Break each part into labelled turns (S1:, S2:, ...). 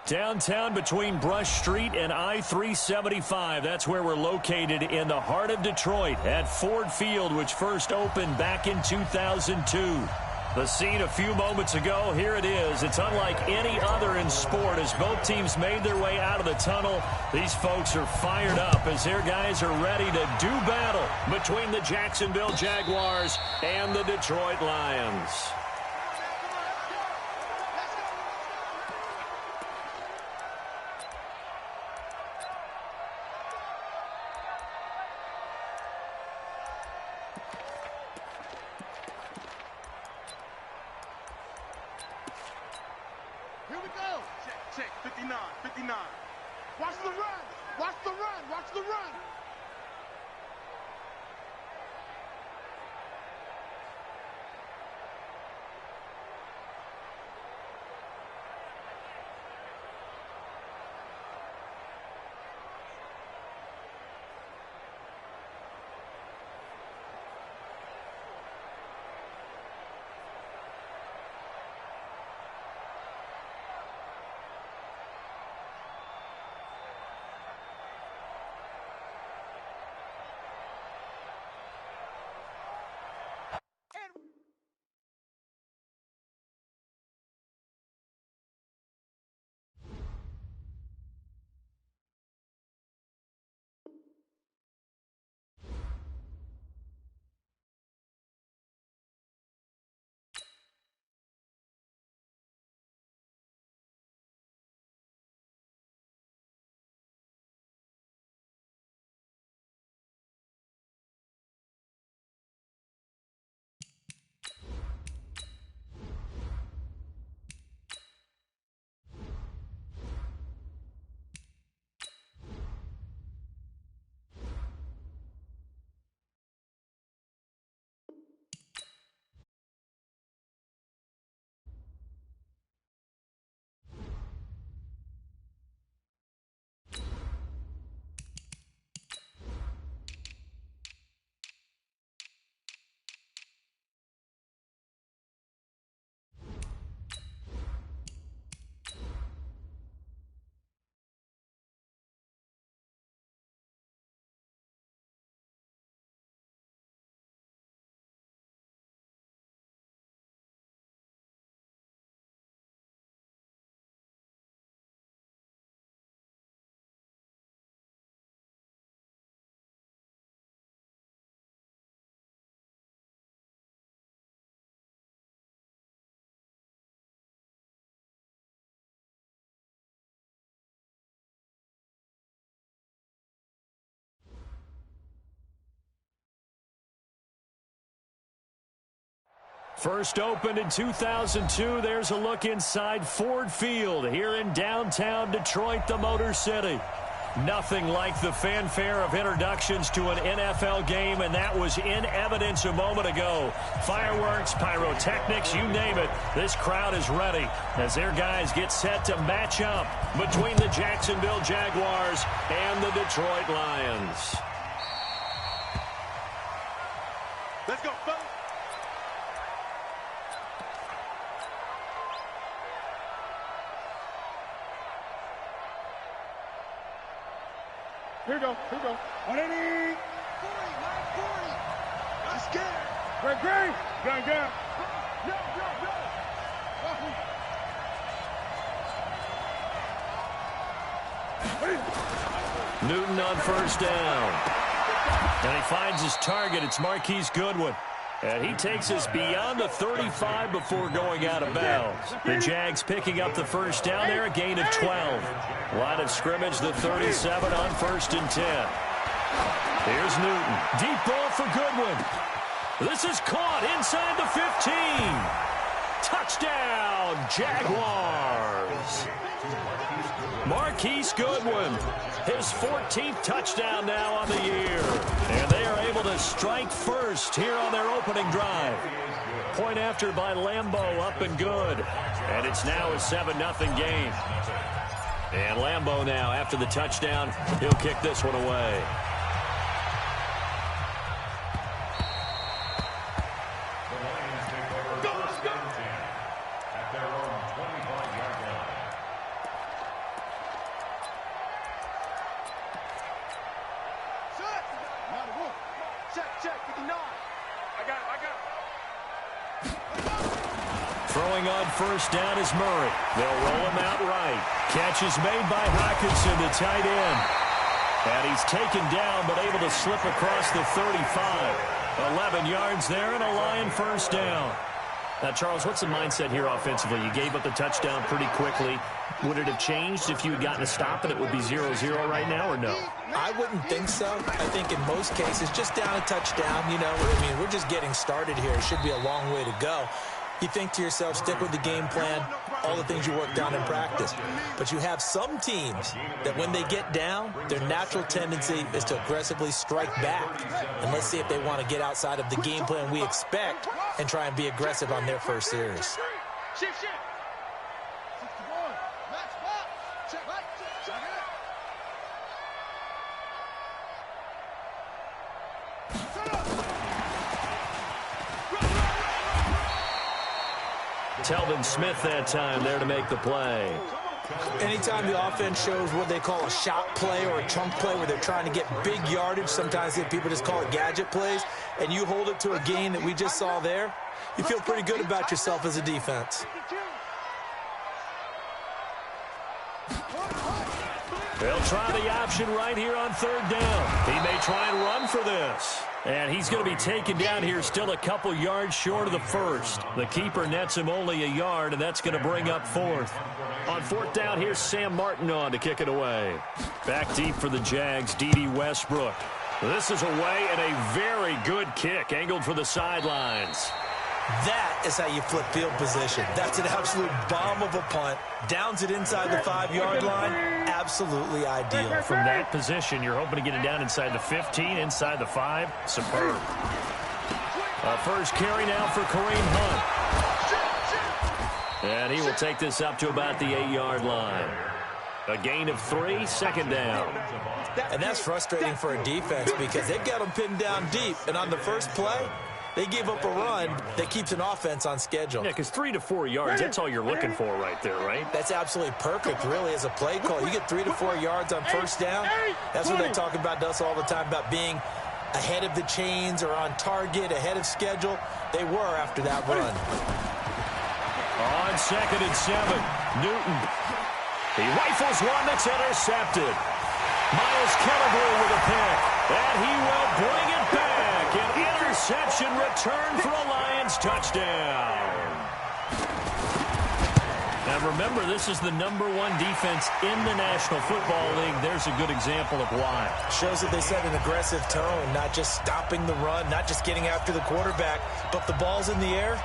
S1: Downtown between Brush Street and I-375. That's where we're located in the heart of Detroit at Ford Field, which first opened back in 2002. The scene a few moments ago, here it is. It's unlike any other in sport as both teams made their way out of the tunnel. These folks are fired up as their guys are ready to do battle between the Jacksonville Jaguars and the Detroit Lions.
S2: Here we go. Check, 59, 59. Watch the run. Watch the run. Watch the run.
S1: First opened in 2002, there's a look inside Ford Field here in downtown Detroit, the Motor City. Nothing like the fanfare of introductions to an NFL game, and that was in evidence a moment ago. Fireworks, pyrotechnics, you name it. This crowd is ready as their guys get set to match up between the Jacksonville Jaguars and the Detroit Lions.
S2: Let's go, folks. Here we go. 180. 40, 940. I'm scared. Great. Go.
S1: Newton on first down. And he finds his target. It's Marquise Goodwin. And he takes us beyond the 35 before going out of bounds. The Jags picking up the first down there, a gain of 12. Line of scrimmage, the 37 on 1st and 10. Here's Newton. Deep ball for Goodwin. This is caught inside the 15. Touchdown, Jaguars. Marquise Goodwin, his 14th touchdown now on the year. And they are able to strike first here on their opening drive. Point after by Lambeau, up and good. And it's now a 7-0 game. And Lambeau now, after the touchdown, he'll kick this one away. Throwing on first down is Murray. They'll roll him out right. Catch is made by Hawkinson, the tight end. And he's taken down, but able to slip across the 35. 11 yards there and a Lion first down. Now, Charles, what's the mindset here offensively? You gave up the touchdown pretty quickly. Would it have changed if you had gotten a stop and it would be 0-0 right now, or no?
S3: I wouldn't think so. I think in most cases, just down a touchdown, you know, I mean, we're just getting started here. It should be a long way to go. You think to yourself, stick with the game plan, all the things you worked on in practice. But you have some teams that when they get down, their natural tendency is to aggressively strike back. And let's see if they want to get outside of the game plan we expect and try and be aggressive on their first series.
S1: Telvin Smith that time there to make the play.
S3: Anytime the offense shows what they call a shot play or a chunk play where they're trying to get big yardage, sometimes people just call it gadget plays, and you hold it to a gain that we just saw there, you feel pretty good about yourself as a defense.
S1: They'll try the option right here on third down. He may try and run for this. And he's going to be taken down here still a couple yards short of the first. The keeper nets him only a yard, and that's going to bring up fourth. On fourth down, here's Sam Martin on to kick it away. Back deep for the Jags, D.D. Westbrook. This is away and a very good kick, angled for the sidelines.
S3: That is how you flip field position. That's an absolute bomb of a punt. Downs it inside the 5-yard line. Absolutely ideal.
S1: From that position, you're hoping to get it down inside the 15, inside the 5. Superb. First carry now for Kareem Hunt. And he will take this up to about the 8-yard line. A gain of 3, second down.
S3: And that's frustrating for a defense because they've got them pinned down deep. And on the first play, they gave up a run that keeps an offense on schedule.
S1: Yeah, because 3 to 4 yards, that's all you're looking for right there, right?
S3: That's absolutely perfect, really, as a play call. You get 3 to 4 yards on first down. That's what they talk about to us all the time, about being ahead of the chains or on target, ahead of schedule. They were after that run.
S1: On 2nd and 7, Newton. He rifles one that's intercepted. Miles Killebrew with a pick, and he will bring it back. An interception return for a Lions touchdown. Now remember, this is the #1 defense in the National Football League. There's a good example of why.
S3: Shows that they set an aggressive tone, not just stopping the run, not just getting after the quarterback, but if the ball's in the air,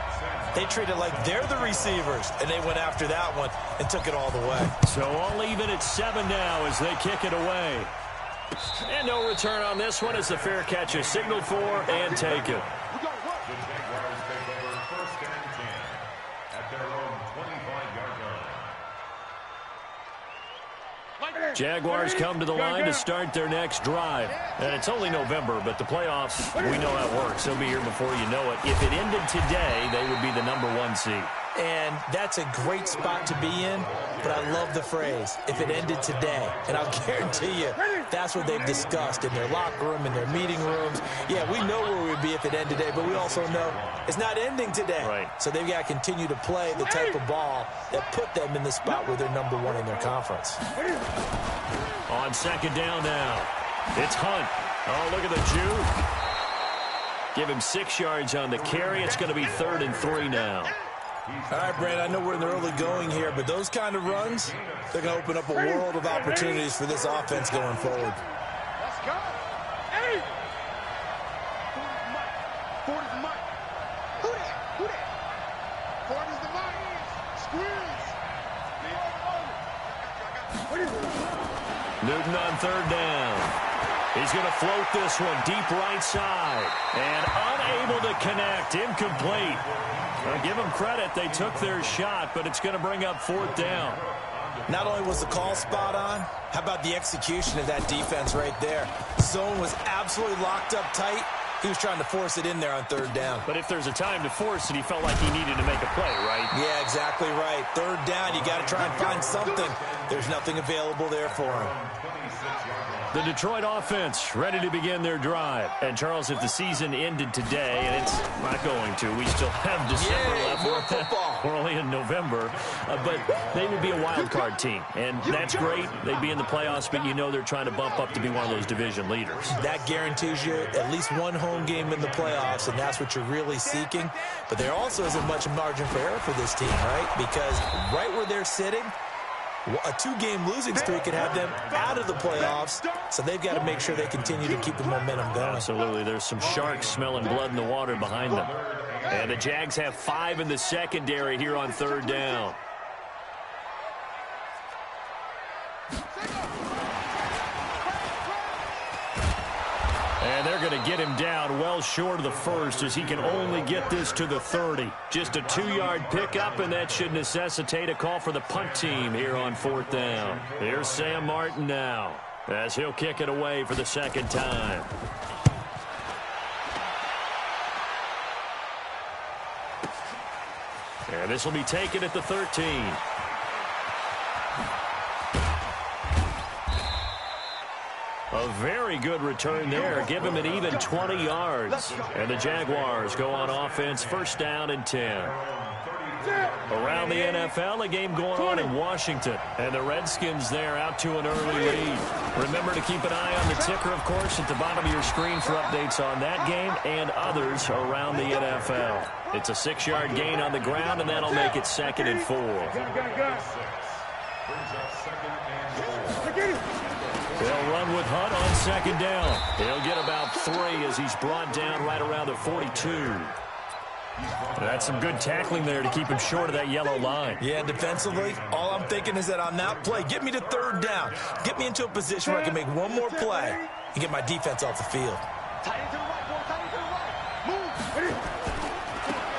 S3: they treat it like they're the receivers, and they went after that one and took it all the way.
S1: So all even at 7 now as they kick it away. And no return on this one as the fair catch is signaled for and taken. Jaguars come to the line to start their next drive. And it's only November, but the playoffs, we know how it works. They'll be here before you know it. If it ended today, they would be the #1 seed.
S3: And that's a great spot to be in, but I love the phrase, if it ended today. And I'll guarantee you, that's what they've discussed in their locker room, in their meeting rooms. Yeah, we know where we'd be if it ended today, but we also know it's not ending today.
S1: Right.
S3: So they've got to continue to play the type of ball that put them in the spot where they're #1 in their conference.
S1: On 2nd down now, it's Hunt. Oh, look at the juke. Give him 6 yards on the carry. It's going to be 3rd and 3 now.
S3: All right, Brad, I know we're in the early going here, but those kind of runs, they're going to open up a world of opportunities for this offense going forward.
S2: Let's go. Hey! Ford is the mic. Who that? Who that? Ford is the mic. Squeeze. What is it?
S1: Newton on 3rd down. He's going to float this one deep right side. And unable to connect. Incomplete. Well, give them credit. They took their shot, but it's going to bring up 4th down.
S3: Not only was the call spot on, how about the execution of that defense right there? Zone was absolutely locked up tight, He was trying to force it in there on third down.
S1: But if there's a time to force it, he felt like he needed to make a play, right?
S3: Yeah, exactly right. Third down, you got to try and find something. There's nothing available there for him.
S1: The Detroit offense ready to begin their drive. And, Charles, if the season ended today, and it's not going to, we still have December left.
S3: More football.
S1: We're only in November. But they would be a wild card team. And that's great. They'd be in the playoffs, but you know they're trying to bump up to be one of those division leaders.
S3: That guarantees you at least one home game in the playoffs, and that's what you're really seeking. But there also isn't much margin for error for this team, right? Because right where they're sitting, a 2-game losing streak could have them out of the playoffs, so they've got to make sure they continue to keep the momentum going.
S1: Absolutely. There's some sharks smelling blood in the water behind them. And the Jags have 5 in the secondary here on third down. And they're going to get him down well short of the first as he can only get this to the 30. Just a 2-yard pickup, and that should necessitate a call for the punt team here on fourth down. Here's Sam Martin now as he'll kick it away for the second time. And this will be taken at the 13. A very good return there. Give him an even 20 yards. And the Jaguars go on offense, first down and 10. Around the NFL, a game going on in Washington. And the Redskins there out to an early lead. Remember to keep an eye on the ticker, of course, at the bottom of your screen for updates on that game and others around the NFL. It's a 6-yard gain on the ground, and that'll make it 2nd and 4. They'll run with Hunt on second down. He'll get about 3 as he's brought down right around the 42. That's some good tackling there to keep him short of that yellow line.
S3: Yeah, defensively, all I'm thinking is that on that play, get me to third down. Get me into a position where I can make one more play and get my defense off the field.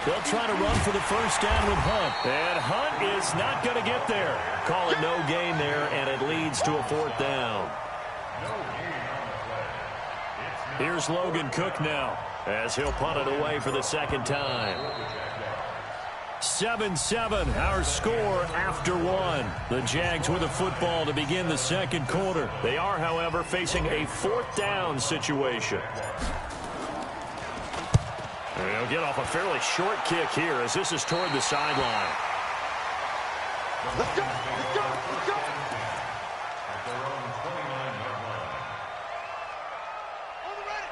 S1: They'll try to run for the first down with Hunt. And Hunt is not going to get there. Call it no gain there, and it leads to a 4th down. Here's Logan Cook now as he'll punt it away for the second time. 7-7, our score after 1. The Jags with a football to begin the second quarter. They are, however, facing a 4th down situation. And they'll get off a fairly short kick here as this is toward the sideline.
S2: Let's go! Let's go! Let's go!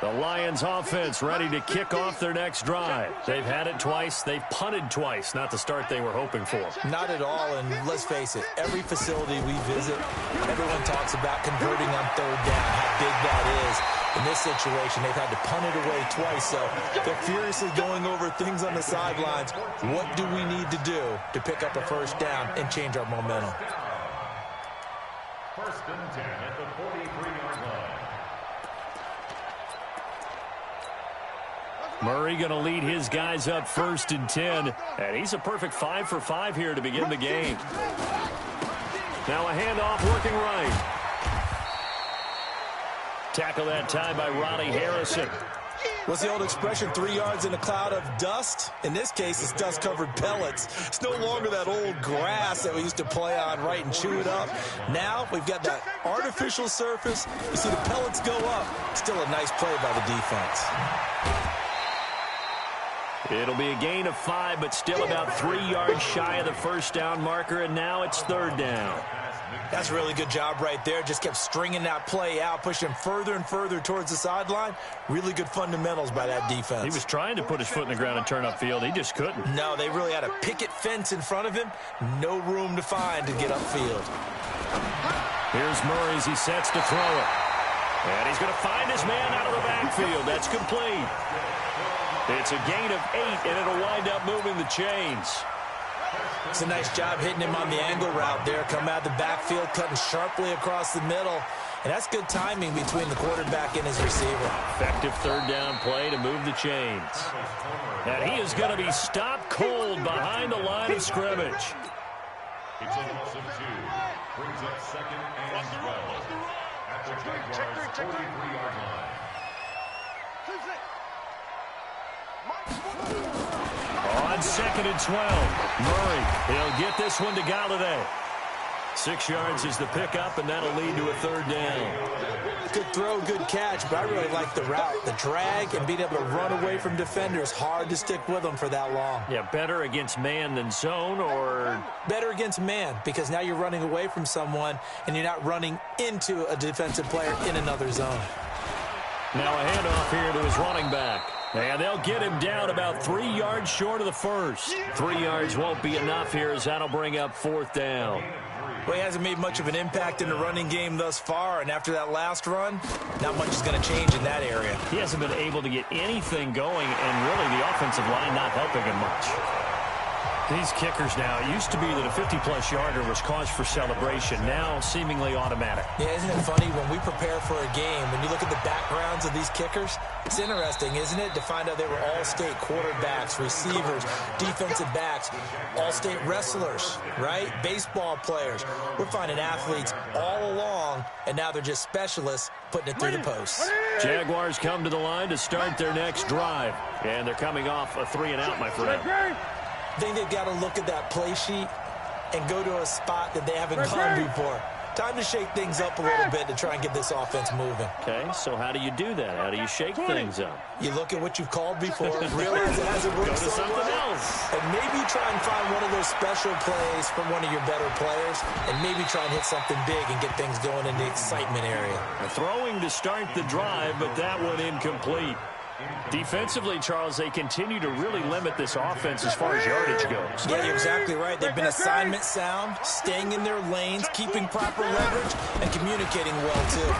S1: The Lions offense ready to kick off their next drive. They've had it twice. They've punted twice. Not the start they were hoping for.
S3: Not at all, and let's face it, every facility we visit, everyone talks about converting on third down, how big that is. In this situation, they've had to punt it away twice, so they're furiously going over things on the sidelines. What do we need to do to pick up a first down and change our momentum?
S4: 1st and 10 at the 43-yard line.
S1: Murray going to lead his guys up 1st and 10, and he's a perfect 5 for 5 here to begin the game. Now a handoff working right. Tackle that time by Ronnie Harrison.
S3: What's the old expression, 3 yards in a cloud of dust? In this case, it's dust-covered pellets. It's no longer that old grass that we used to play on, right, and chew it up. Now we've got that artificial surface. You see the pellets go up. Still a nice play by the defense.
S1: It'll be a gain of 5, but still about 3 yards shy of the first down marker, and now it's 3rd down.
S3: That's a really good job right there. Just kept stringing that play out, pushing him further and further towards the sideline. Really good fundamentals by that defense.
S1: He was trying to put his foot in the ground and turn upfield. He just couldn't.
S3: No, they really had a picket fence in front of him. No room to find to get upfield.
S1: Here's Murray as he sets to throw it. And he's going to find his man out of the backfield. That's complete. It's a gain of 8, and it'll wind up moving the chains.
S3: It's a nice job hitting him on the angle route there. Come out of the backfield, cutting sharply across the middle. And that's good timing between the quarterback and his receiver.
S1: Effective 3rd down play to move the chains. And he is going to be stopped cold behind the line of scrimmage.
S4: It's a loss of 2. Brings up 2nd and 12. At the Jaguars' 43-yard line.
S1: 2nd and 12. Murray, he'll get this one to Galladay. 6 yards is the pickup, and that'll lead to a 3rd down.
S3: Good throw, good catch, but I really like the route. The drag and being able to run away from defenders, hard to stick with them for that long.
S1: Yeah, better against man than zone, or?
S3: Better against man, because now you're running away from someone, and you're not running into a defensive player in another zone.
S1: Now a handoff here to his running back. And they'll get him down about 3 yards short of the first. 3 yards won't be enough here, as that'll bring up 4th down.
S3: Well, he hasn't made much of an impact in the running game thus far, and after that last run, not much is going to change in that area.
S1: He hasn't been able to get anything going, and really the offensive line not helping him much. These kickers now, it used to be that a 50-plus yarder was cause for celebration. Now, seemingly automatic.
S3: Yeah, isn't it funny when we prepare for a game, when you look at the backgrounds of these kickers? It's interesting, isn't it, to find out they were all-state quarterbacks, receivers, defensive backs, all-state wrestlers, right? Baseball players. We're finding athletes all along, and now they're just specialists putting it through the posts.
S1: Jaguars come to the line to start their next drive. And they're coming off a 3-and-out, my friend.
S3: I think they've got to look at that play sheet and go to a spot that they haven't gone before. Time to shake things up a little bit to try and get this offense moving.
S1: Okay, so how do you do that? How do you shake things up?
S3: You look at what you've called before, realize it hasn't worked so well, and maybe try and find one of those special plays from one of your better players, and maybe try and hit something big and get things going in the excitement area.
S1: Throwing to start the drive, but that one incomplete. Defensively, Charles, they continue to really limit this offense as far as yardage goes.
S3: Yeah, you're exactly right. They've been assignment sound, staying in their lanes, keeping proper leverage, and communicating well, too.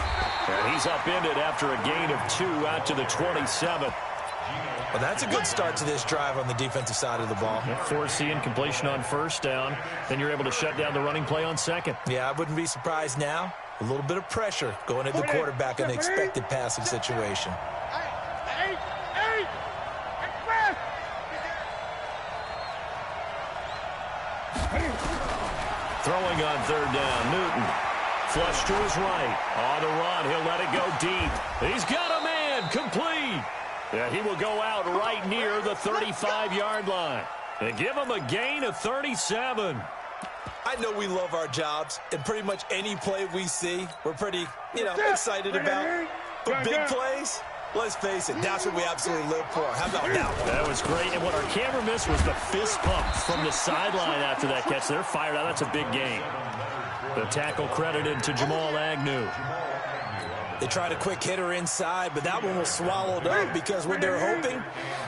S1: And he's upended after a gain of 2 out to the 27.
S3: Well, that's a good start to this drive on the defensive side of the ball.
S1: Yeah, forcing completion on 1st down. Then you're able to shut down the running play on 2nd.
S3: Yeah, I wouldn't be surprised now. A little bit of pressure going at the quarterback in the expected passing situation.
S1: Throwing on 3rd down, Newton. Flush to his right. On the run, he'll let it go deep. He's got a man, complete. Yeah, he will go out right near the 35-yard line. And give him a gain of 37.
S3: I know we love our jobs, and pretty much any play we see, we're pretty, excited about. But big plays, let's face it, that's what we absolutely live for. How about that one?
S1: That was great. And what our camera missed was the fist pump from the sideline after that catch. They're fired out. That's a big gain. The tackle credited to Jamal Agnew.
S3: They tried a quick hitter inside, but that one was swallowed up because what they're hoping,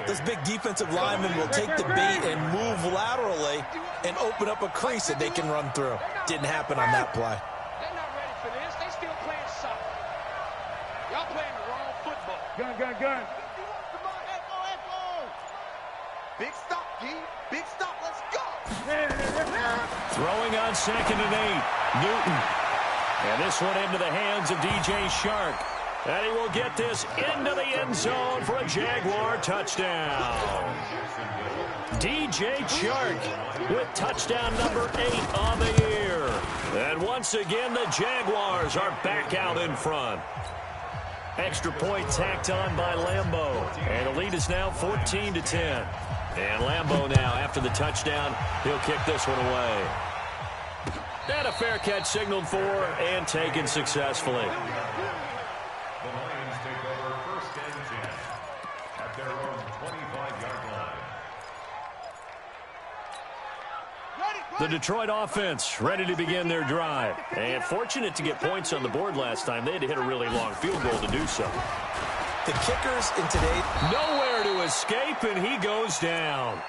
S3: this big defensive lineman will take the bait and move laterally and open up a crease that they can run through. Didn't happen on that play.
S2: They're not ready for this. They still playing soccer. Y'all playing the wrong football. Gun. Big stop, G. Big stop. Let's go.
S1: Throwing on 2nd and 8. Newton. And this one into the hands of DJ Shark. And he will get this into the end zone for a Jaguar touchdown. DJ Shark with touchdown number 8 on the year. And once again, the Jaguars are back out in front. Extra point tacked on by Lambeau. And the lead is now 14-10. And Lambeau now, after the touchdown, he'll kick this one away. And a fair catch signaled for and taken successfully.
S4: The Lions take over 1st and 10 at their own 25-yard line.
S1: The Detroit offense ready to begin their drive. And fortunate to get points on the board last time. They had to hit a really long field goal to do so.
S3: The kickers in today,
S1: nowhere to escape, and he goes down.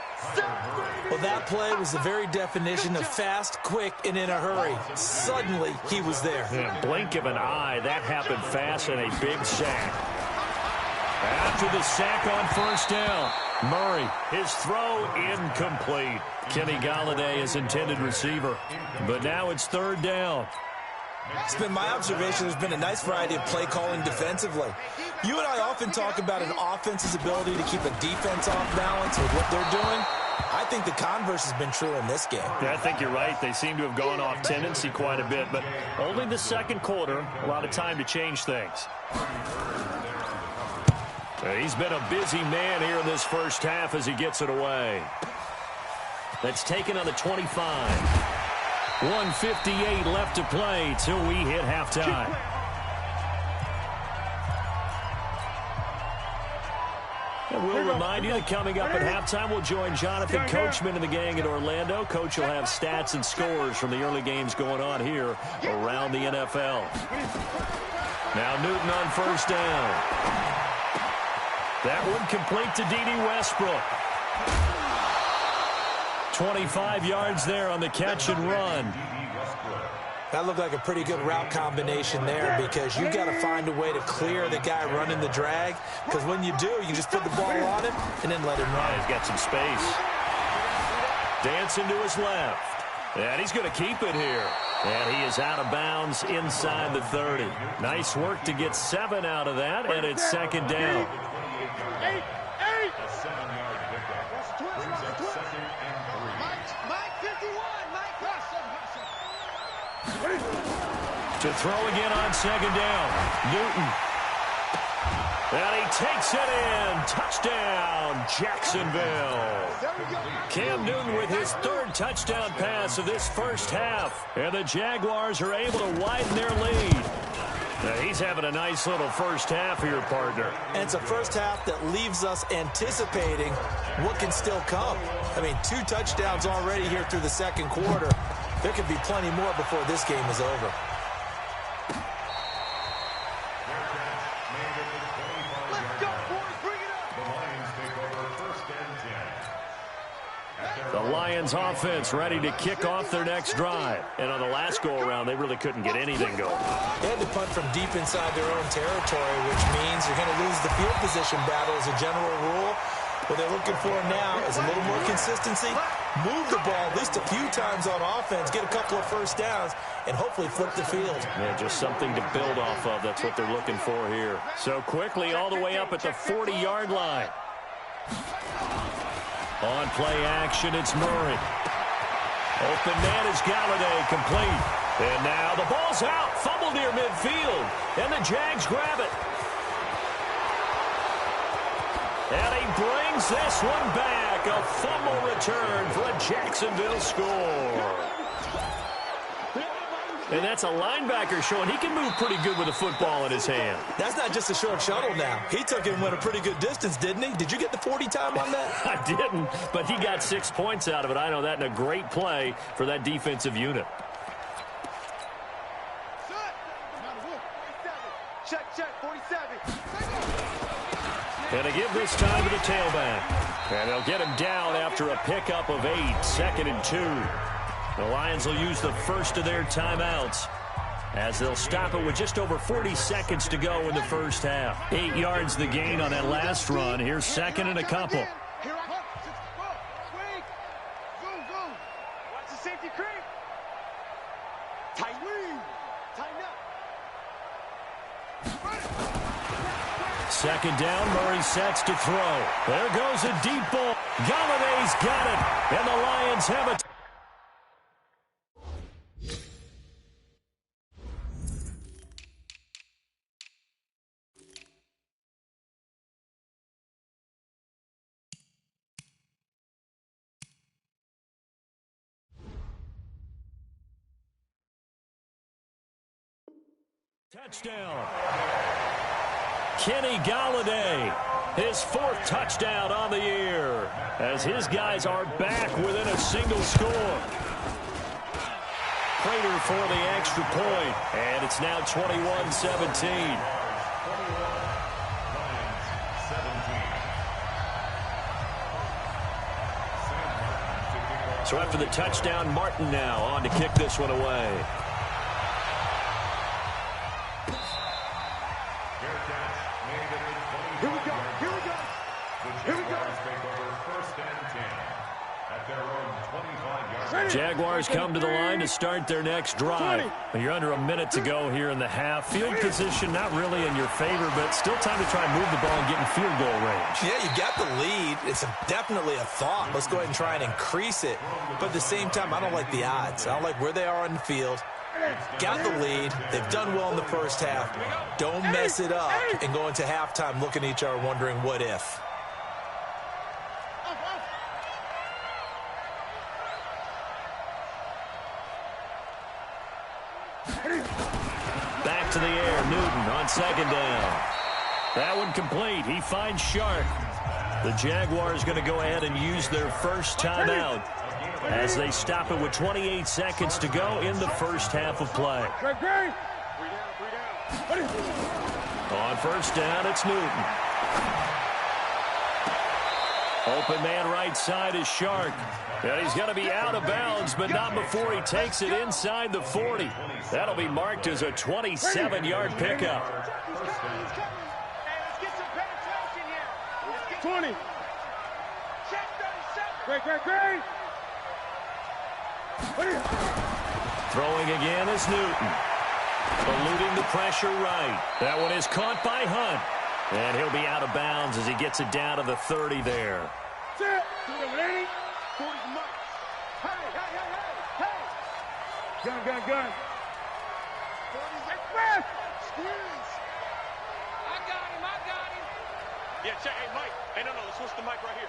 S3: Well, that play was the very definition of fast, quick, and in a hurry. Suddenly, he was there.
S1: Yeah, blink of an eye, that happened fast, and a big sack. After the sack on 1st down, Murray, his throw incomplete. Kenny Galladay is intended receiver, but now it's 3rd down.
S3: It's been my observation there's been a nice variety of play calling defensively. You and I often talk about an offense's ability to keep a defense off balance with what they're doing. I think the converse has been true in this game.
S1: Yeah, I think you're right. They seem to have gone off tendency quite a bit, but only the 2nd quarter, a lot of time to change things. He's been a busy man here in this 1st half as he gets it away. That's taken on the 25. 1:58 left to play till we hit halftime. And we'll remind you that coming up at halftime, we'll join Jonathan Coachman and the gang in Orlando. Coach will have stats and scores from the early games going on here around the NFL. Now Newton on first down. That one complete to D.D. Westbrook. 25 yards there on the catch and run.
S3: That looked like a pretty good route combination there because you've got to find a way to clear the guy running the drag, because when you do, you just put the ball on him and then let him run.
S1: He's got some space. Dancing to his left. And he's going to keep it here. And he is out of bounds inside the 30. Nice work to get 7 out of that, and it's second down.
S4: A 7-yard pickup. Brings up second and 3.
S2: Mike 51. Mike Russell.
S1: To throw again on second down. Newton. And he takes it in. Touchdown, Jacksonville. Cam Newton with his 3rd touchdown pass of this first half. And the Jaguars are able to widen their lead. Now he's having a nice little first half here, partner.
S3: And it's a first half that leaves us anticipating what can still come. I mean, 2 touchdowns already here through the second quarter. There could be plenty more before this game is over.
S1: The Lions offense ready to kick off their next drive. And on the last go-around, they really couldn't get anything going.
S3: They had to punt from deep inside their own territory, which means you're going to lose the field position battle as a general rule. What they're looking for now is a little more consistency. Move the ball at least a few times on offense, get a couple of first downs, and hopefully flip the field.
S1: Yeah, just something to build off of. That's what they're looking for here. So quickly all the way up at the 40-yard line. On play action, it's Murray. Open man is Galladay, complete. And now the ball's out. Fumble near midfield. And the Jags grab it. And he brings this one back. A fumble return for a Jacksonville score. And that's a linebacker showing he can move pretty good with a football in his hand.
S3: That's not just a short shuttle now. He took it and went a pretty good distance, didn't he? Did you get the 40 time on that?
S1: I didn't, but he got 6 points out of it. I know that, and a great play for that defensive unit.
S2: Check, 47.
S1: And they give this time to the tailback. And they'll get him down after a pickup of 8, 2nd and 2. The Lions will use the first of their timeouts as they'll stop it with just over 40 seconds to go in the first half. 8 yards the gain on that last run. Here's 2nd and a couple.
S2: Here I come. Swing. Zoom. Watch the safety creep. Tight. Tighten up.
S1: Second down, Murray sets to throw. There goes a deep ball. Galladay's got it, and the Lions have it. Touchdown. Kenny Galladay, his 4th touchdown on the year, as his guys are back within a single score. Prater for the extra point, and it's now 21-17. So after the touchdown, Martin now on to kick this one away.
S2: Here we go.
S4: The Jaguars take over 1st and 10 at their own 25-yard.
S1: Jaguars come to the line to start their next drive. You're under a minute to go here in the half. Field position not really in your favor, but still time to try and move the ball and get in field goal range.
S3: Yeah, you got the lead. It's definitely a thought. Let's go ahead and try and increase it. But at the same time, I don't like the odds. I don't like where they are on the field. Got the lead. They've done well in the first half. Don't mess it up and go into halftime looking at each other wondering what if.
S1: to the air. Newton on second down. That one complete. He finds Shark. The Jaguars going to go ahead and use their first timeout as they stop it with 28 seconds to go in the first half of play. On first down, it's Newton. Open man right side is Shark. And he's going to be out of bounds, but not before he takes it inside the 40. That'll be marked as a 27-yard pickup.
S2: 20. Great.
S1: Throwing again is Newton. Eluding the pressure right. That one is caught by Hunt. And he'll be out of bounds as he gets it down to the 30 there.
S2: Gun.
S5: Yeah, check. Hey, Mike. Hey, no, let's switch the mic right here.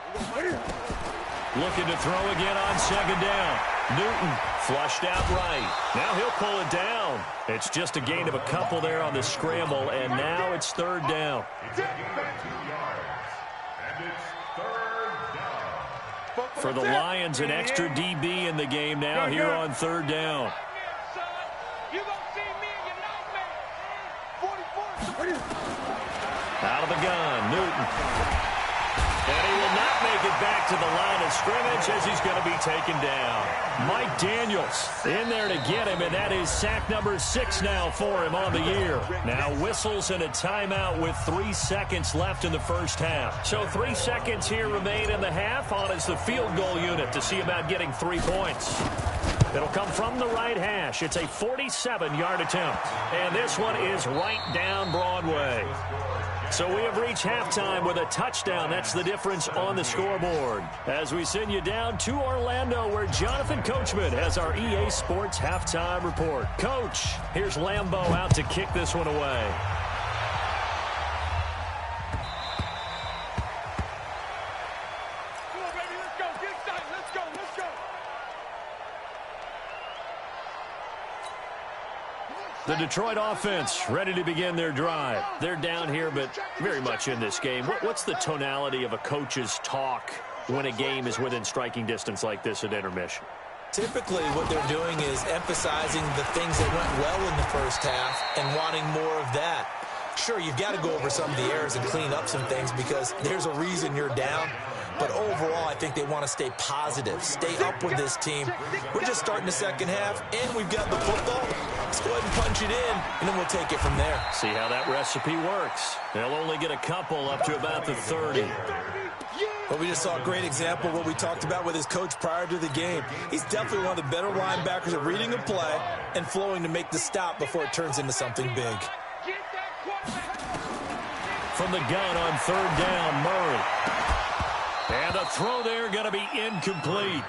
S1: Looking to throw again on second down. Newton flushed out right. Now he'll pull it down. It's just a gain of a couple there on the scramble, and now it's third down. For the Lions, an extra DB in the game now here on third down. Out of the gun, Newton. And he will not make it back to the line of scrimmage as he's going to be taken down. Mike Daniels in there to get him, and that is sack number 6 now for him on the year. Now whistles and a timeout with 3 seconds left in the first half. So 3 seconds here remain in the half. On is the field goal unit to see about getting 3 points. It'll come from the right hash. It's a 47-yard attempt. And this one is right down Broadway. So we have reached halftime with a touchdown. That's the difference on the scoreboard. As we send you down to Orlando, where Jonathan Coachman has our EA Sports halftime report. Coach, here's Lambeau out to kick this one away.
S2: Come on, baby, let's go. Get excited. Let's go.
S1: The Detroit offense ready to begin their drive. They're down here, but very much in this game. What's the tonality of a coach's talk when a game is within striking distance like this at intermission?
S3: Typically, what they're doing is emphasizing the things that went well in the first half and wanting more of that. Sure, you've got to go over some of the errors and clean up some things because there's a reason you're down. But overall, I think they want to stay positive, stay up with this team. We're just starting the second half, and we've got the football. Let's go ahead and punch it in, and then we'll take it from there.
S1: See how that recipe works. They'll only get a couple up to about the 30.
S3: But we just saw a great example of what we talked about with his coach prior to the game. He's definitely one of the better linebackers at reading a play and flowing to make the stop before it turns into something big.
S1: From the gun on third down, Murray. And the throw there going to be incomplete.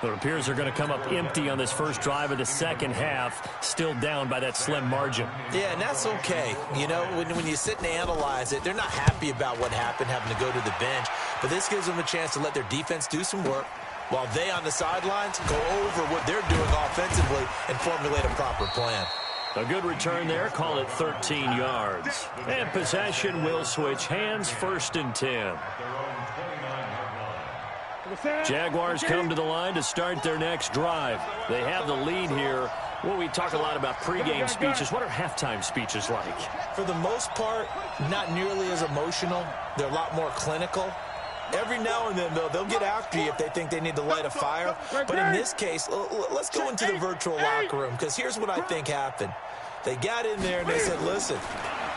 S1: It appears they're going to come up empty on this first drive of the second half, still down by that slim margin.
S3: Yeah, and that's okay. You know, when you sit and analyze it, they're not happy about what happened, having to go to the bench. But this gives them a chance to let their defense do some work while they on the sidelines go over what they're doing offensively and formulate a proper plan.
S1: A good return there, call it 13 yards. And possession will switch hands, 1st and 10. Jaguars come to the line to start their next drive. They have the lead here. Well, we talk a lot about pregame speeches. What are halftime speeches like?
S3: For the most part, not nearly as emotional. They're a lot more clinical. Every now and then, though, they'll get after you if they think they need to light a fire. But in this case, let's go into the virtual locker room, because here's what I think happened. They got in there and they said, listen,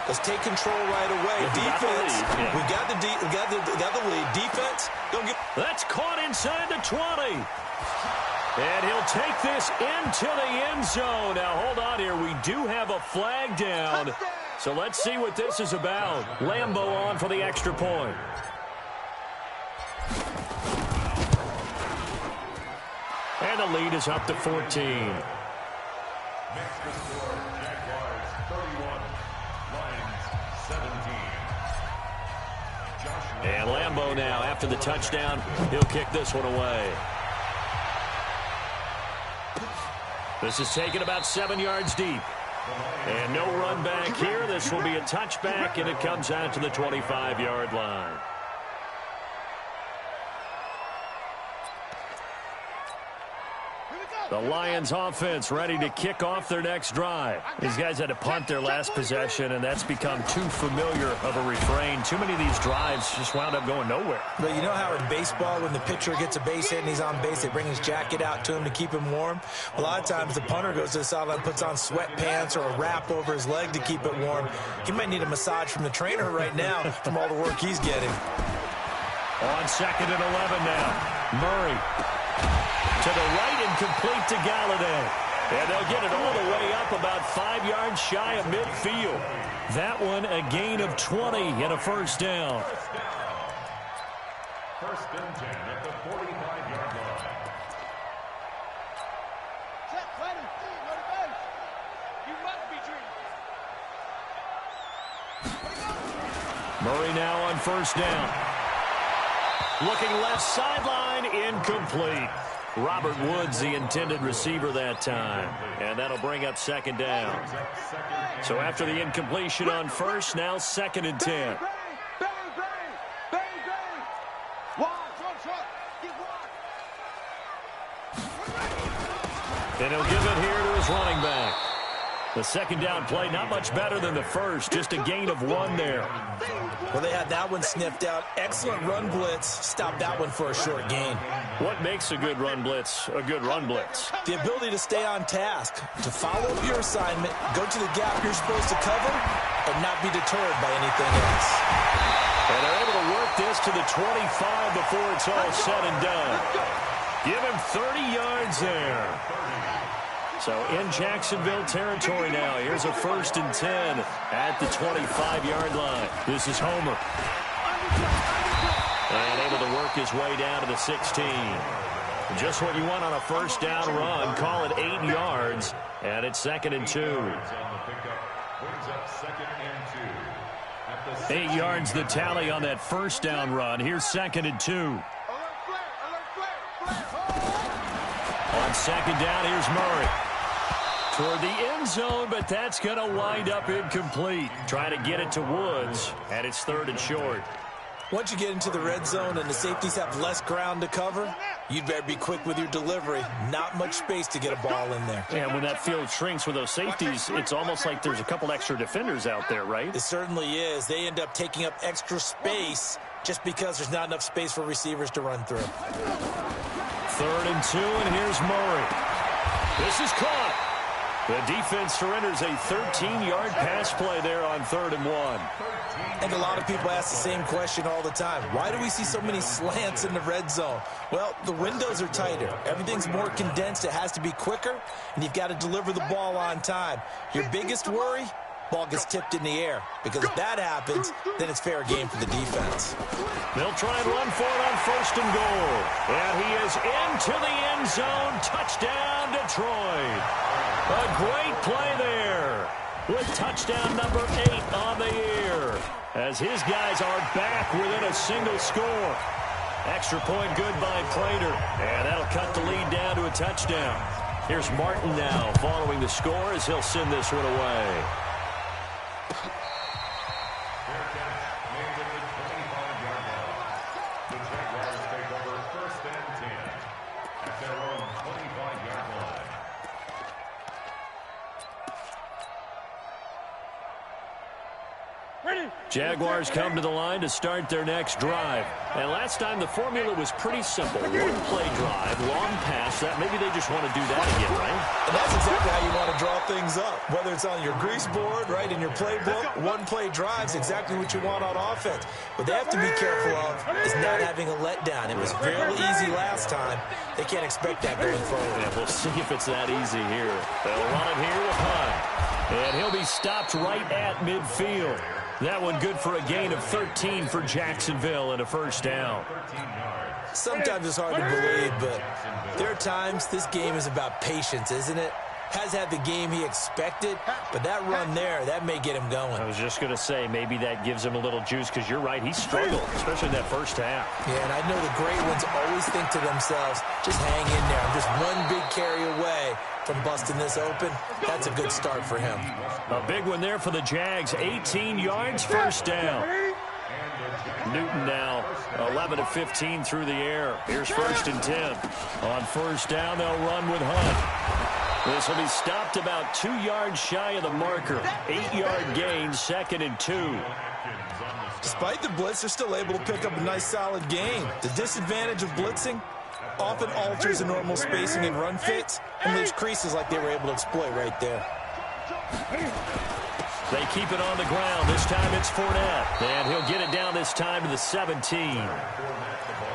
S3: let's take control right away. Defense, we got the lead. Defense, don't get...
S1: That's caught inside the 20. And he'll take this into the end zone. Now, hold on here. We do have a flag down. So let's see what this is about. Lambeau on for the extra point. And the lead is up to 14. And Lambeau now, after the touchdown, he'll kick this one away. This is taken about 7 yards deep. And no run back here. This will be a touchback, and it comes out to the 25-yard line. The Lions offense ready to kick off their next drive. These guys had to punt their last possession, and that's become too familiar of a refrain. Too many of these drives just wound up going nowhere.
S3: But you know how in baseball, when the pitcher gets a base hit and he's on base, they bring his jacket out to him to keep him warm? A lot of times the punter goes to the sideline, puts on sweatpants or a wrap over his leg to keep it warm. He might need a massage from the trainer right now from all the work he's getting.
S1: On 2nd and 11 now. Murray to the right and complete to Galladay. And they'll get it all the way up about 5 yards shy of midfield. That one a gain of 20 and a first down.
S4: First and 10 at the 45-yard line.
S2: Check, ready. Go to base. You must be dreaming.
S1: Murray now on first down. Looking left sideline, incomplete. Robert Woods, the intended receiver that time. And that'll bring up 2nd down. So after the incompletion on first, now 2nd and 10. And he'll give it here to his running back. The 2nd down play, not much better than the first, just a gain of 1 there.
S3: Well, they had that one sniffed out. Excellent run blitz. Stopped that one for a short gain.
S1: What makes a good run blitz a good run blitz?
S3: The ability to stay on task, to follow up your assignment, go to the gap you're supposed to cover, and not be deterred by anything else.
S1: And they're able to work this to the 25 before it's all said and done. Give him 30 yards there. So in Jacksonville territory now. Here's a 1st and 10 at the 25-yard line. This is Homer. And able to work his way down to the 16. Just what you want on a first down run. Call it 8 yards. And it's 2nd and 2. 8 yards the tally on that first down run. Here's 2nd and 2. On 2nd down, here's Murray. Toward the end zone, but that's going to wind up incomplete. Trying to get it to Woods, and it's 3rd and short.
S3: Once you get into the red zone and the safeties have less ground to cover, you'd better be quick with your delivery. Not much space to get a ball in there.
S1: And when that field shrinks with those safeties, it's almost like there's a couple extra defenders out there, right?
S3: It certainly is. They end up taking up extra space just because there's not enough space for receivers to run through.
S1: 3rd and 2, and here's Murray. This is caught. The defense surrenders a 13-yard pass play there on 3rd and 1.
S3: I think a lot of people ask the same question all the time. Why do we see so many slants in the red zone? Well, the windows are tighter. Everything's more condensed. It has to be quicker, and you've got to deliver the ball on time. Your biggest worry? Ball gets tipped in the air. Because if that happens, then it's fair game for the defense.
S1: They'll try and run for it on 1st and goal. And he is into the end zone. Touchdown, Detroit. A great play there with touchdown number 8 on the year as his guys are back within a single score. Extra point good by Prater, and that'll cut the lead down to a touchdown. Here's Martin now following the score as he'll send this one away.
S4: The Jaguars take over 1st and 10 at their own 25-yard line.
S1: Jaguars come to the line to start their next drive. And last time the formula was pretty simple. One play drive, long pass. That maybe they just want to do that again, right?
S3: And that's exactly how you want to draw things up. Whether it's on your grease board, right, in your playbook, one play drive's exactly what you want on offense. What they have to be careful of is not having a letdown. It was fairly easy last time. They can't expect that going forward.
S1: Yeah, we'll see if it's that easy here. They'll run it here with Hunt. And he'll be stopped right at midfield. That one good for a gain of 13 for Jacksonville and a first down.
S3: Sometimes it's hard to believe, but there are times this game is about patience, isn't it? has had the game he expected, but that run there, that may get him going.
S1: I was just going to say, maybe that gives him a little juice, because you're right, he struggled, especially in that first half.
S3: Yeah, and I know the great ones always think to themselves, just hang in there. I'm just one big carry away from busting this open. That's a good start for him.
S1: A big one there for the Jags. 18 yards, first down. Newton now 11 of 15 through the air. Here's 1st and 10. On first down, they'll run with Hunt. This will be stopped about 2 yards shy of the marker. 8-yard gain, 2nd and 2.
S3: Despite the blitz, they're still able to pick up a nice solid gain. The disadvantage of blitzing often alters the normal spacing and run fits and leaves creases like they were able to exploit right there.
S1: They keep it on the ground. This time it's Fournette. And he'll get it down this time to the 17.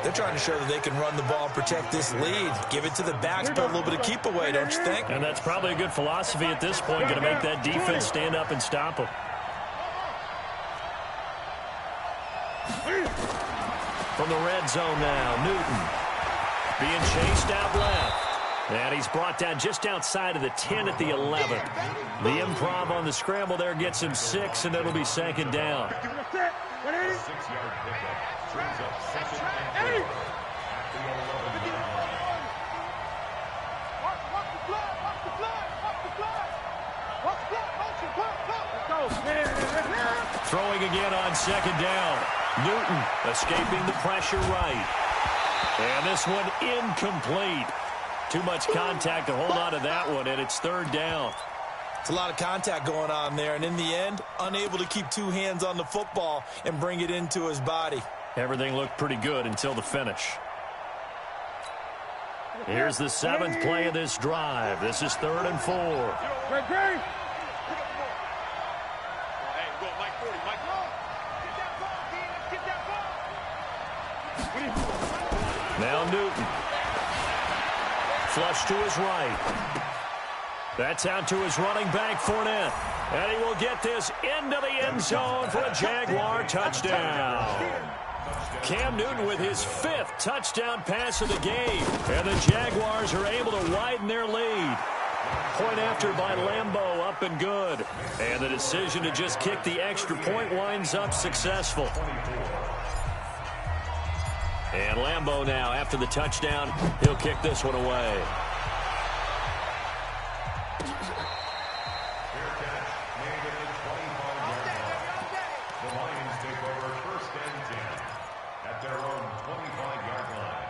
S3: They're trying to show that they can run the ball and protect this lead. Give it to the backs, but a little bit of keep away, don't you think?
S1: And that's probably a good philosophy at this point, going to make that defense stand up and stop them. From the red zone now, Newton being chased out left. And he's brought down just outside of the 10 at the 11. The improv on the scramble there gets him 6, and it'll be 2nd down.
S4: 6-yard pickup. Brings up 2nd and 4 at the 11.
S1: Throwing again on 2nd down. Newton escaping the pressure right. And this one incomplete. Too much contact to hold on to that one, and it's 3rd down.
S3: It's a lot of contact going on there, and in the end, unable to keep 2 hands on the football and bring it into his body.
S1: Everything looked pretty good until the finish. Here's the 7th play of this drive. This is 3rd and 4.
S5: Hey, go, Mike 40, Mike. Get that ball,
S1: Now Newton. Flush to his right. That's out to his running back, Fournette. And he will get this into the end zone for a Jaguar touchdown. Cam Newton with his 5th touchdown pass of the game. And the Jaguars are able to widen their lead. Point after by Lambeau, up and good. And the decision to just kick the extra point winds up successful. And Lambeau now, after the touchdown, he'll kick this one away.
S4: Fair catch made at the 25-yard line. The Lions take over 1st and 10 at their own 25-yard line.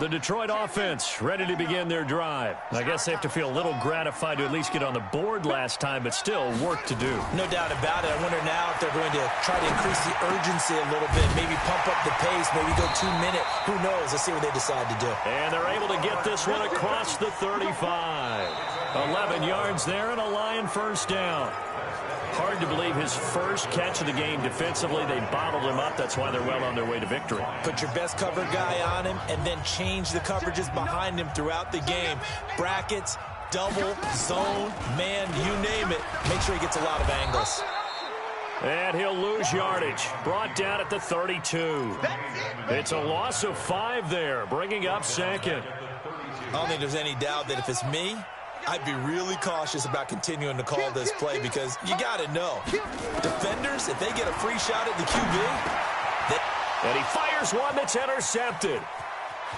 S1: The Detroit offense ready to begin their drive. I guess they have to feel a little gratified to at least get on the board last time, but still work to do.
S3: No doubt about it. I wonder now if they're going to try to increase the urgency a little bit, maybe pump up the pace, maybe go 2-minute. Who knows? Let's see what they decide to do.
S1: And they're able to get this one across the 35. 11 yards there and a Lion 1st down. Hard to believe his first catch of the game defensively. They bottled him up. That's why they're well on their way to victory.
S3: Put your best cover guy on him and then change the coverages behind him throughout the game. Brackets, double, zone, man, you name it. Make sure he gets a lot of angles.
S1: And he'll lose yardage. Brought down at the 32. It's a loss of 5 there, bringing up 2nd.
S3: I don't think there's any doubt that if it's me, I'd be really cautious about continuing to call this play because you got to know. Defenders, if they get a free shot at the QB,
S1: and he fires one that's intercepted.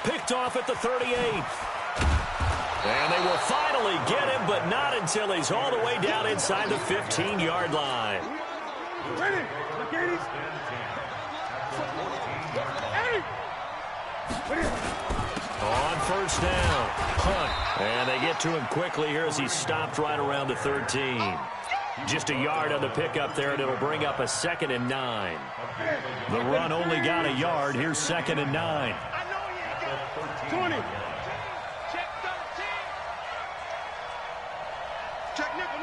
S1: Picked off at the 38. And they will finally get him, but not until he's all the way down inside the 15-yard line.
S2: Ready?
S1: On 1st down, Hunt. And they get to him quickly here as he's stopped right around the 13. Just a yard on the pickup there, and it'll bring up a 2nd and 9. The run only got a yard. Here's 2nd and 9.
S2: 20.
S5: Check 13. Check nickel.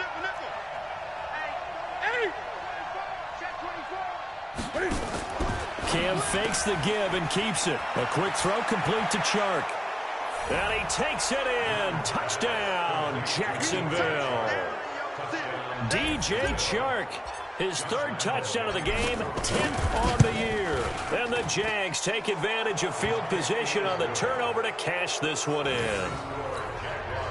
S2: Hey.
S5: Check 24.
S1: Cam fakes the give and keeps it. A quick throw complete to Chark. And he takes it in. Touchdown, Jacksonville. DJ Chark, his 3rd touchdown of the game, 10th on the year. And the the Jags take advantage of field position on the turnover to cash this one in.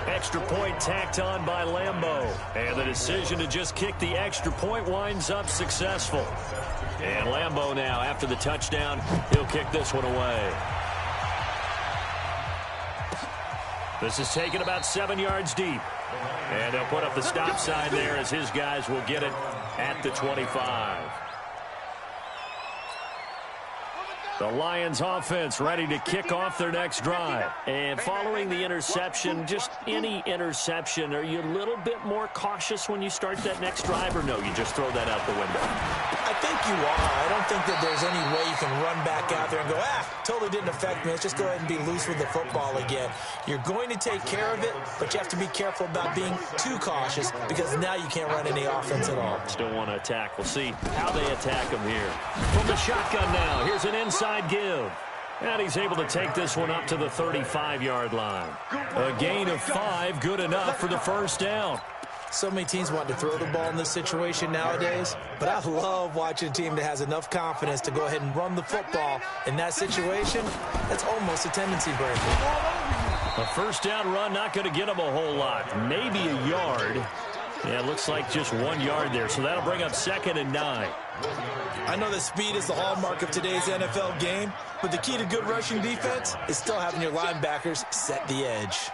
S1: Extra point tacked on by Lambeau. And the decision to just kick the extra point winds up successful. And Lambeau now, after the touchdown, he'll kick this one away. This is taken about 7 yards deep. And they'll put up the stop sign there as his guys will get it at the 25. The Lions offense ready to kick off their next drive. And following the interception, just any interception, are you a little bit more cautious when you start that next drive, or no, you just throw that out the window?
S3: I think you are. I don't think that there's any way you can run back out there and go, totally didn't affect me. Let's just go ahead and be loose with the football again. You're going to take care of it, but you have to be careful about being too cautious because now you can't run any offense at all.
S1: Still want to attack. We'll see how they attack him here. From the shotgun now, here's an inside give. And he's able to take this one up to the 35-yard line. A gain of 5, good enough for the first down.
S3: So many teams want to throw the ball in this situation nowadays, but I love watching a team that has enough confidence to go ahead and run the football. In that situation, that's almost a tendency breaker.
S1: A first down run, not going to get him a whole lot. Maybe a yard. Yeah, it looks like just 1 yard there, so that'll bring up 2nd and 9.
S3: I know that speed is the hallmark of today's NFL game, but the key to good rushing defense is still having your linebackers set the edge.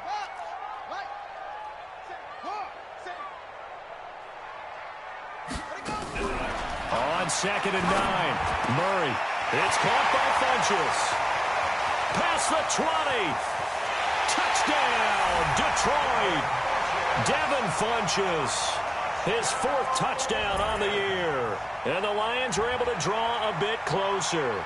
S1: On 2nd and 9, Murray. It's caught by Funchess. Past the 20. Touchdown, Detroit. Devin Funchess. His 4th touchdown on the year. And the Lions are able to draw a bit closer.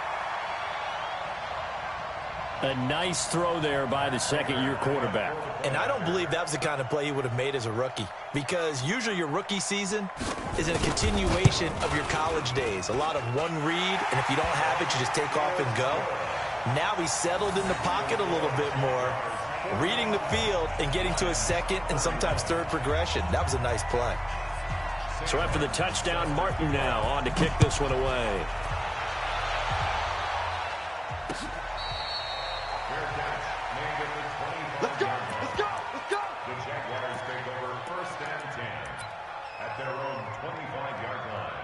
S1: A nice throw there by the second-year quarterback.
S3: And I don't believe that was the kind of play he would have made as a rookie, because usually your rookie season is in a continuation of your college days. A lot of one read, and if you don't have it, you just take off and go. Now he's settled in the pocket a little bit more, reading the field and getting to a second and sometimes third progression. That was a nice play.
S1: So after the touchdown, Martin now on to kick this one away.
S2: Let's go, let's go, let's go.
S4: The Jaguars take over 1st and 10 at their own 25-yard line.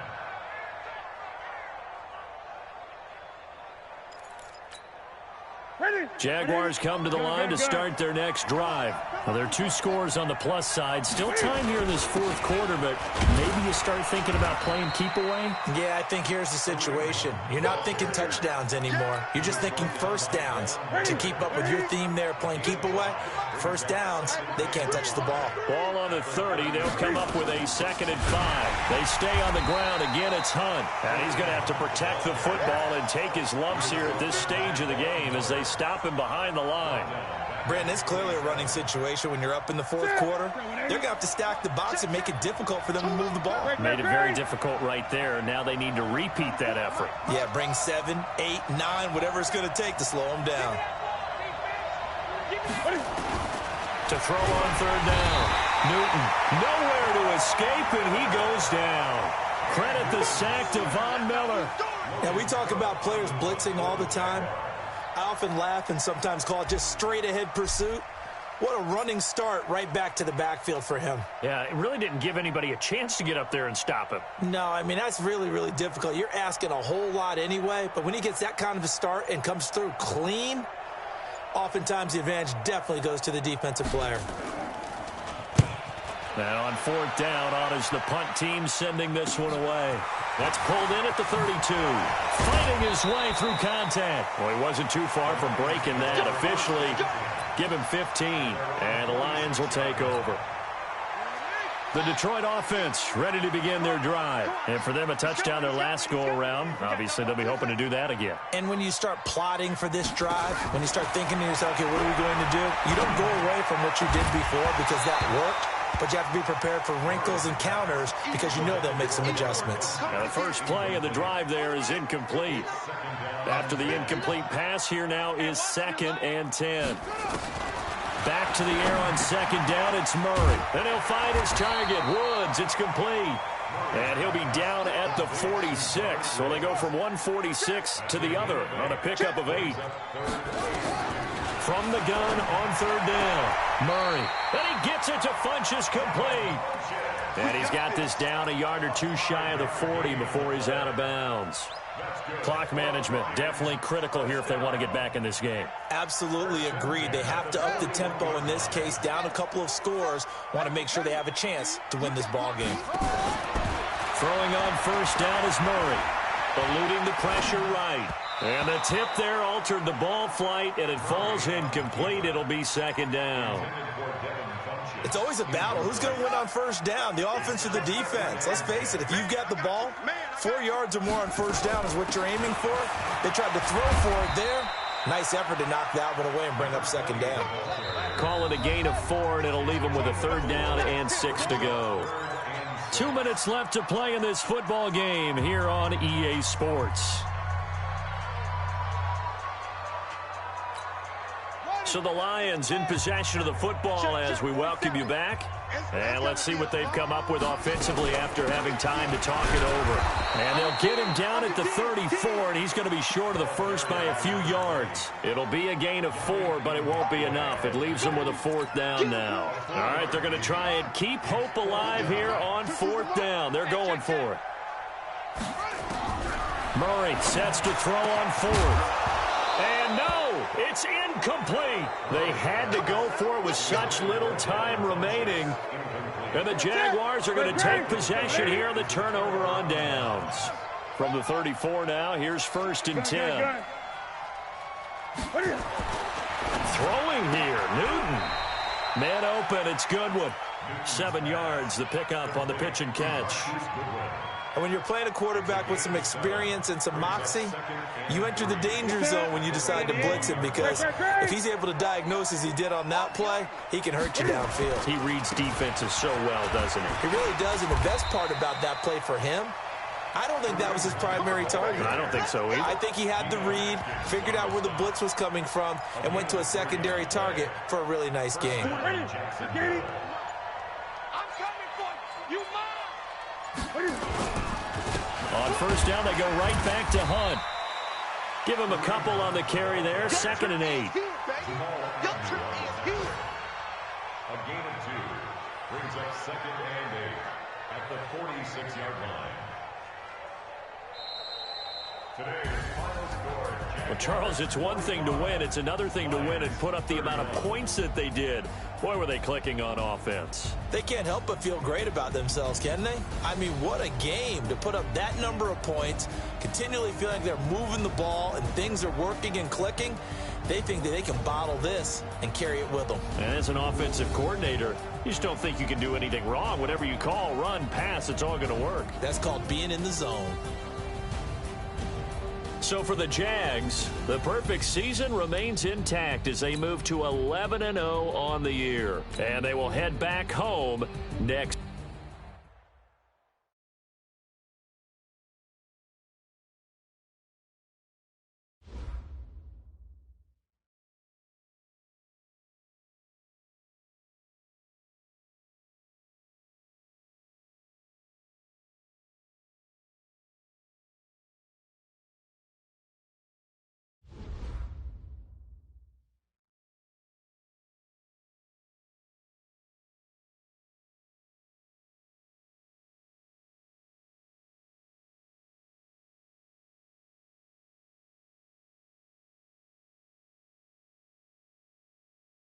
S1: Jaguars come to the line to start their next drive. Well, there are 2 scores on the plus side. Still time here in this 4th quarter, but maybe you start thinking about playing keep away?
S3: Yeah, I think here's the situation. You're not thinking touchdowns anymore. You're just thinking first downs. To keep up with your theme there, playing keep away, first downs, they can't touch the ball.
S1: Ball on the 30. They'll come up with a 2nd and 5. They stay on the ground. Again, it's Hunt. And he's going to have to protect the football and take his lumps here at this stage of the game as they stop him behind the line.
S3: Brandon, it's clearly a running situation when you're up in the 4th quarter. They're going to have to stack the box and make it difficult for them to move the ball.
S1: Made it very difficult right there. Now they need to repeat that effort.
S3: Yeah, bring 7, 8, 9, whatever it's going to take to slow them down.
S1: To throw on 3rd down. Newton nowhere to escape, and he goes down. Credit the sack to Von Miller.
S3: Now, we talk about players blitzing all the time. I often laugh and sometimes call it just straight-ahead pursuit. What a running start right back to the backfield for him.
S1: Yeah, it really didn't give anybody a chance to get up there and stop him.
S3: No, I mean, that's really, really difficult. You're asking a whole lot anyway, but when he gets that kind of a start and comes through clean, oftentimes the advantage definitely goes to the defensive player.
S1: Now on 4th down, on is the punt team sending this one away. That's pulled in at the 32. Fighting his way through contact. Well, he wasn't too far from breaking that. Officially, give him 15. And the Lions will take over. The Detroit offense ready to begin their drive. And for them, a touchdown their last go-around. Obviously, they'll be hoping to do that again.
S3: And when you start plotting for this drive, when you start thinking to yourself, okay, what are we going to do? You don't go away from what you did before because that worked. But you have to be prepared for wrinkles and counters because you know they'll make some adjustments.
S1: Now the first play of the drive there is incomplete. After the incomplete pass, here now is 2nd and 10. Back to the air on second down. It's Murray. And he'll find his target. Woods. It's complete. And he'll be down at the 46. So they go from 146 to the other on a pickup of 8. From the gun on third down. Murray. And he gets it to Funchess, complete. And he's got this down a yard or two shy of the 40 before he's out of bounds. Clock management definitely critical here if they want to get back in this game.
S3: Absolutely agreed. They have to up the tempo in this case, down a couple of scores. Want to make sure they have a chance to win this ball game.
S1: Throwing on first down is Murray. Eluding the pressure right. And the tip there altered the ball flight, and it falls incomplete. It'll be second down.
S3: It's always a battle. Who's going to win on first down, the offense or the defense? Let's face it, if you've got the ball, 4 yards or more on first down is what you're aiming for. They tried to throw for it there. Nice effort to knock that one away and bring up second down.
S1: Call it a gain of 4, and it'll leave them with a third down and 6 to go. 2 minutes left to play in this football game here on EA Sports. So the Lions in possession of the football as we welcome you back. And let's see what they've come up with offensively after having time to talk it over. And they'll get him down at the 34, and he's going to be short of the first by a few yards. It'll be a gain of 4, but it won't be enough. It leaves them with a fourth down now. All right, they're going to try and keep hope alive here on fourth down. They're going for it. Murray sets to throw on fourth. And no, it's incomplete. They had to go for it with such little time remaining. And the Jaguars are going to take possession here on the turnover on downs. From the 34 now, here's first and 10. Throwing here, Newton. Man open, it's Goodwin. 7 yards, the pickup on the pitch and catch.
S3: And when you're playing a quarterback with some experience and some moxie, you enter the danger zone when you decide to blitz him, because if he's able to diagnose as he did on that play, he can hurt you downfield.
S1: He reads defenses so well, doesn't he?
S3: He really does, and the best part about that play for him, I don't think that was his primary target.
S1: I don't think so either.
S3: I think he had the read, figured out where the blitz was coming from, and went to a secondary target for a really nice game.
S5: I'm coming for you. You mine.
S1: On first down, they go right back to Hunt. Give him a couple on the carry there. 2nd and 8.
S4: A gain of 2 brings up 2nd and 8 at the 46-yard line. Today's final score.
S1: Well, Charles, it's one thing to win. It's another thing to win and put up the amount of points that they did. Boy, were they clicking on offense.
S3: They can't help but feel great about themselves, can they? I mean, what a game to put up that number of points, continually feel like they're moving the ball and things are working and clicking. They think that they can bottle this and carry it with them.
S1: And as an offensive coordinator, you just don't think you can do anything wrong. Whatever you call, run, pass, it's all going to work.
S3: That's called being in the zone.
S1: So for the Jags, the perfect season remains intact as they move to 11-0 on the year. And they will head back home next